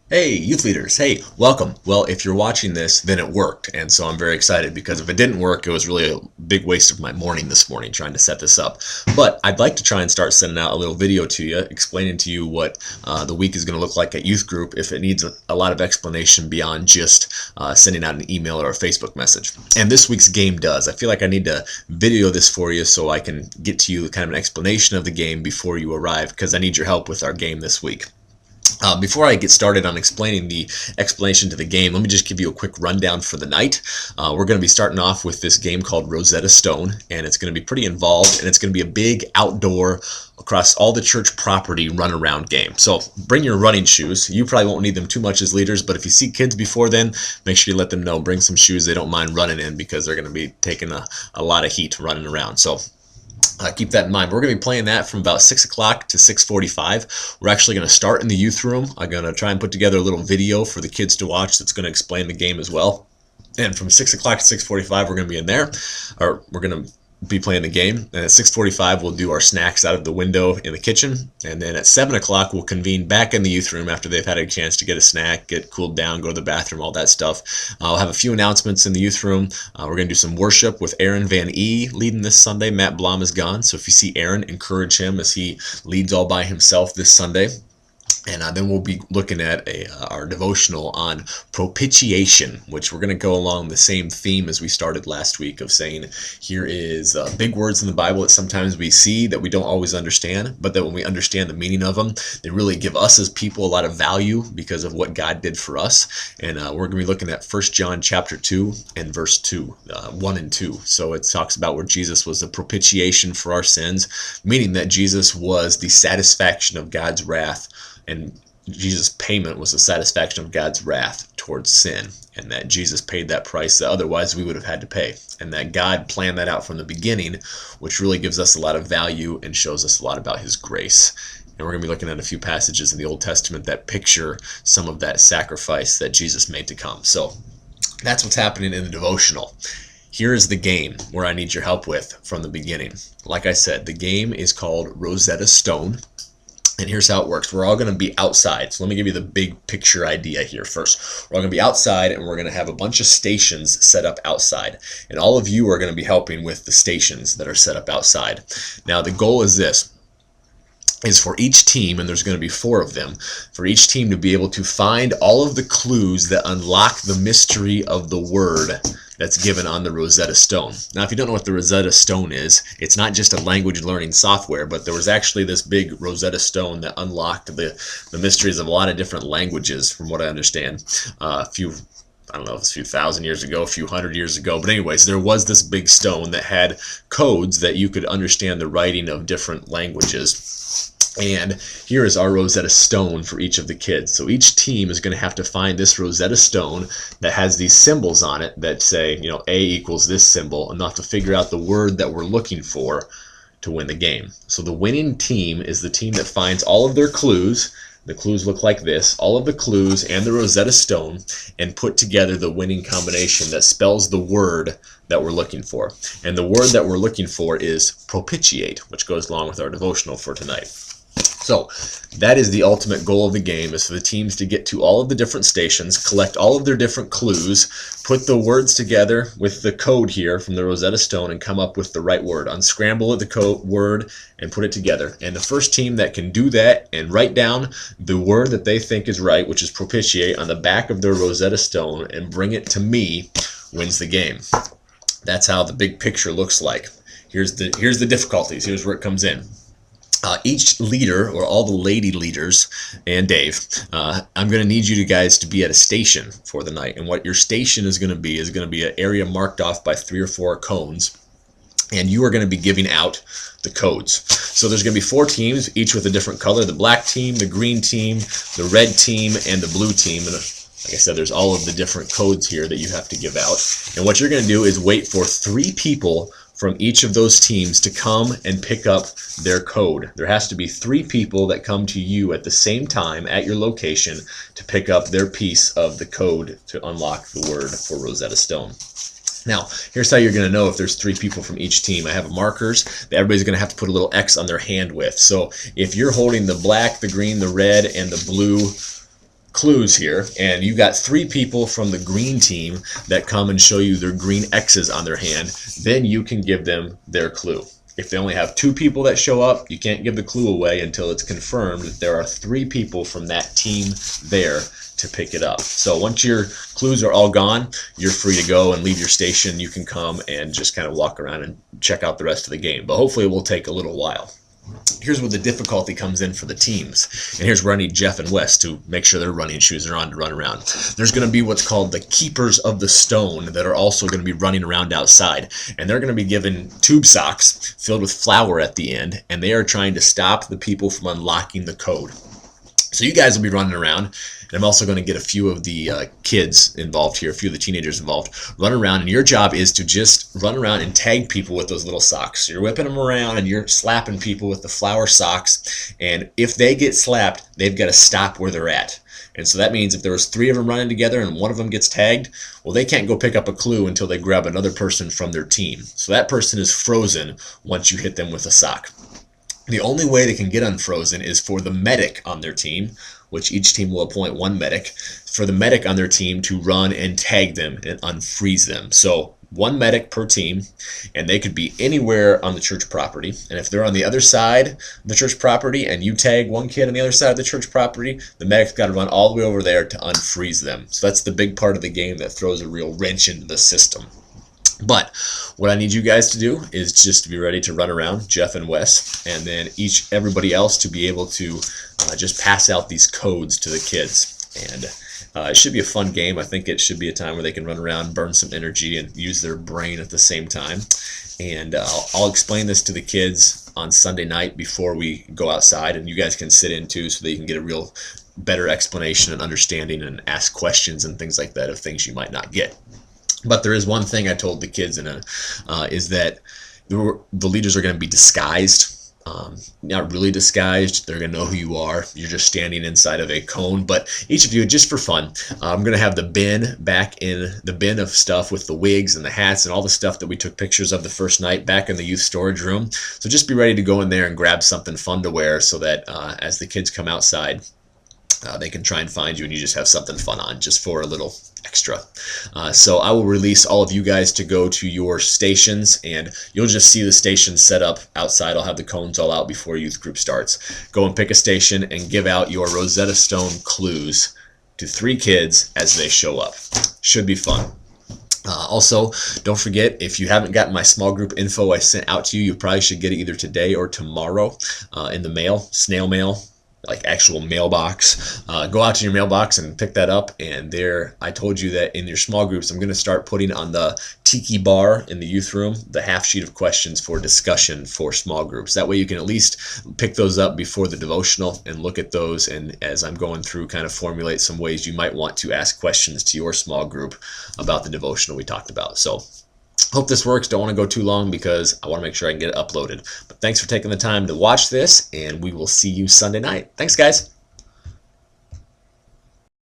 Hey, youth leaders. Hey, welcome. Well, if you're watching this, then it worked. And so I'm very excited because if it didn't work, it was really a big waste of my morning this morning trying to set this up. But I'd like to try and start sending out a little video to you, explaining to you what the week is going to look like at youth group if it needs a lot of explanation beyond just sending out an email or a Facebook message. And this week's game does. I feel like I need to video this for you so I can get to you kind of an explanation of the game before you arrive because I need your help with our game this week. Before I get started on explaining the explanation to the game, let me just give you a quick rundown for the night. We're going to be starting off with this game called Rosetta Stone, and it's going to be pretty involved, and it's going to be a big outdoor, across all the church property run-around game. So bring your running shoes. You probably won't need them too much as leaders, but if you see kids before then, make sure you let them know. Bring some shoes they don't mind running in because they're going to be taking a lot of heat running around. So keep that in mind. We're going to be playing that from about 6 o'clock to 6:45. We're actually going to start in the youth room. I'm going to try and put together a little video for the kids to watch that's going to explain the game as well. And from 6 o'clock to 6:45, we're going to be in there, or we're going to be playing the game. And at 6:45, we'll do our snacks out of the window in the kitchen. And then at 7 o'clock, we'll convene back in the youth room after they've had a chance to get a snack, get cooled down, go to the bathroom, all that stuff. I'll have a few announcements in the youth room. We're going to do some worship with Aaron Van E leading this Sunday. Matt Blom is gone. So if you see Aaron, encourage him as he leads all by himself this Sunday. And then we'll be looking at our devotional on propitiation, which we're going to go along the same theme as we started last week of saying here is big words in the Bible that sometimes we see that we don't always understand, but that when we understand the meaning of them, they really give us as people a lot of value because of what God did for us. And we're going to be looking at 1 John chapter 2 and verse 2, 1 and 2. So it talks about where Jesus was the propitiation for our sins, meaning that Jesus was the satisfaction of God's wrath, and Jesus' payment was the satisfaction of God's wrath towards sin, and that Jesus paid that price that otherwise we would have had to pay, and that God planned that out from the beginning, which really gives us a lot of value and shows us a lot about His grace. And we're going to be looking at a few passages in the Old Testament that picture some of that sacrifice that Jesus made to come. So that's what's happening in the devotional. Here is the game where I need your help with from the beginning. Like I said, the game is called Rosetta Stone. And here's how it works. We're all going to be outside. So let me give you the big picture idea here first. We're all going to be outside, and we're going to have a bunch of stations set up outside. And all of you are going to be helping with the stations that are set up outside. Now, the goal is this, is for each team, and there's going to be 4 of them, for each team to be able to find all of the clues that unlock the mystery of the word that's given on the Rosetta Stone. Now, if you don't know what the Rosetta Stone is, it's not just a language learning software, but there was actually this big Rosetta Stone that unlocked the mysteries of a lot of different languages, from what I understand. I don't know if it's a few thousand years ago, a few hundred years ago, but anyways, there was this big stone that had codes that you could understand the writing of different languages. And here is our Rosetta Stone for each of the kids. So each team is going to have to find this Rosetta Stone that has these symbols on it that say, A equals this symbol, and they'll have to figure out the word that we're looking for to win the game. So the winning team is the team that finds all of their clues. The clues look like this, all of the clues and the Rosetta Stone, and put together the winning combination that spells the word that we're looking for. And the word that we're looking for is propitiate, which goes along with our devotional for tonight. So that is the ultimate goal of the game, is for the teams to get to all of the different stations, collect all of their different clues, put the words together with the code here from the Rosetta Stone, and come up with the right word. Unscramble the code word and put it together. And the first team that can do that and write down the word that they think is right, which is propitiate, on the back of their Rosetta Stone and bring it to me, wins the game. That's how the big picture looks like. Here's the difficulties. Here's where it comes in. Each leader, or all the lady leaders, and Dave, I'm going to need you guys to be at a station for the night. And what your station is going to be an area marked off by 3 or 4 cones. And you are going to be giving out the codes. So there's going to be 4 teams, each with a different color. The black team, the green team, the red team, and the blue team. And like I said, there's all of the different codes here that you have to give out. And what you're going to do is wait for 3 people from each of those teams to come and pick up their code. There has to be 3 people that come to you at the same time at your location to pick up their piece of the code to unlock the word for Rosetta Stone. Now, here's how you're going to know if there's 3 people from each team. I have markers that everybody's going to have to put a little X on their hand with. So if you're holding the black, the green, the red, and the blue clues here, and you got 3 people from the green team that come and show you their green X's on their hand, then you can give them their clue. If they only have 2 people that show up, you can't give the clue away until it's confirmed that there are 3 people from that team there to pick it up. So once your clues are all gone, you're free to go and leave your station. You can come and just kind of walk around and check out the rest of the game, but hopefully it will take a little while. Here's where the difficulty comes in for the teams. And here's where I need Jeff and Wes to make sure their running shoes are on to run around. There's going to be what's called the keepers of the stone that are also going to be running around outside. And they're going to be given tube socks filled with flour at the end. And they are trying to stop the people from unlocking the code. So you guys will be running around. And I'm also going to get a few of the kids involved here, a few of the teenagers involved, run around, and your job is to just run around and tag people with those little socks. So you're whipping them around and you're slapping people with the flour socks, and if they get slapped, they've got to stop where they're at. And so that means if there was 3 of them running together and one of them gets tagged, well, they can't go pick up a clue until they grab another person from their team. So that person is frozen once you hit them with a sock. The only way they can get unfrozen is for the medic on their team, which each team will appoint 1 medic, for the medic on their team to run and tag them and unfreeze them. So 1 medic per team, and they could be anywhere on the church property. And if they're on the other side of the church property and you tag 1 kid on the other side of the church property, the medic's got to run all the way over there to unfreeze them. So that's the big part of the game that throws a real wrench into the system. But what I need you guys to do is just to be ready to run around, Jeff and Wes, and then everybody else to be able to just pass out these codes to the kids. And it should be a fun game. I think it should be a time where they can run around, burn some energy, and use their brain at the same time. And I'll explain this to the kids on Sunday night before we go outside, and you guys can sit in too so that you can get a real better explanation and understanding and ask questions and things like that of things you might not get. But there is one thing I told the kids is that the leaders are going to be disguised. Not really disguised. They're going to know who you are. You're just standing inside of a cone. But each of you, just for fun, I'm going to have the bin back in the bin of stuff with the wigs and the hats and all the stuff that we took pictures of the first night back in the youth storage room. So just be ready to go in there and grab something fun to wear so that as the kids come outside, they can try and find you and you just have something fun on just for a little extra. So I will release all of you guys to go to your stations, and you'll just see the station set up outside. I'll have the cones all out before youth group starts. Go and pick a station and give out your Rosetta Stone clues to 3 kids as they show up. Should be fun. Also, don't forget, if you haven't gotten my small group info I sent out to you, you probably should get it either today or tomorrow in the mail, snail mail, like actual mailbox. Go out to your mailbox and pick that up. And there, I told you that in your small groups, I'm going to start putting on the tiki bar in the youth room the half sheet of questions for discussion for small groups. That way you can at least pick those up before the devotional and look at those, and as I'm going through, kind of formulate some ways you might want to ask questions to your small group about the devotional we talked about. So hope this works. Don't want to go too long because I want to make sure I can get it uploaded. But thanks for taking the time to watch this, and we will see you Sunday night. Thanks, guys.